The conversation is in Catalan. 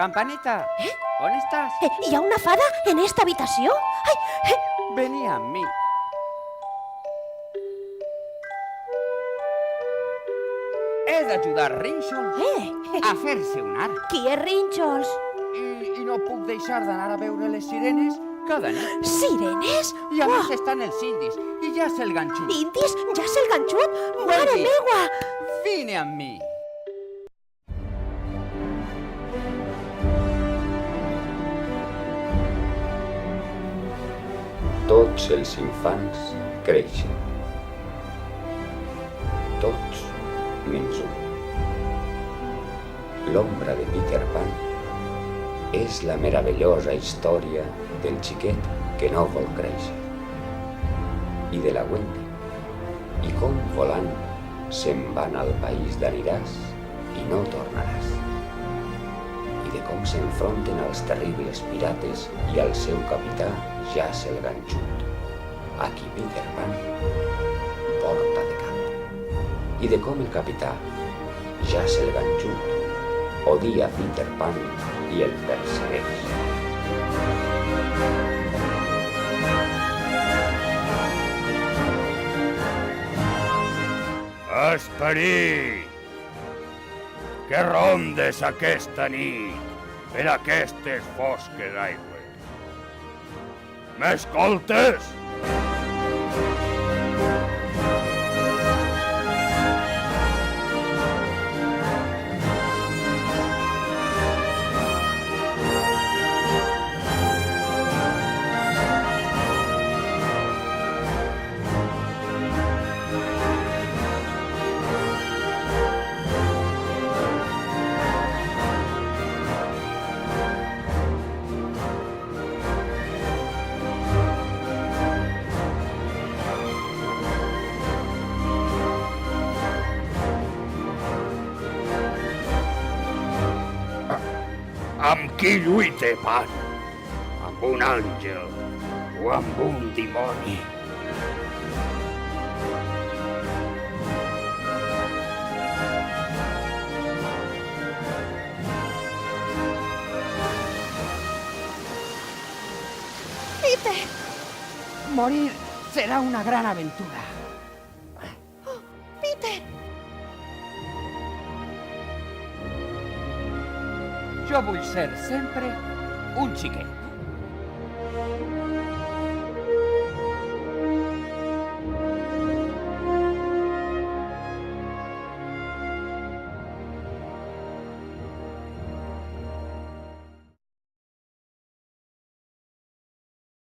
Campaneta, on estàs? Hi ha una fada en esta habitació? Ai, Vení amb mi. He d'ajudar Rínxol a fer-se un arc. qui és Rínxols? I no puc deixar d'anar a veure les sirenes cada nit. Sirenes? I a més estan els indis, i ja se'l ganxut. Indis? Ja se'l ganxut? Mare Wendy. meua! Vine amb mi. Tots els infants creixen. Tots, menys un. L'ombra de Peter Pan és la meravellosa història del xiquet que no vol créixer. I de la Wendy. I com volant se'n van al país d'aniràs i no tornaràs. I de com s'enfronten als terribles pirates i al seu capità ja se'l ganxut, a qui Peter Pan porta de cap. I de com el capità ja se'l ganxut odia Peter Pan i el persegueix. Esperit! Que rondes aquesta nit per aquestes fosques aigües? M'escoltes? Amb qui lluita, Pan? Amb un àngel o amb un dimoni? Peter! Morir serà una gran aventura. Peter! Jo vull ser sempre un xiquet.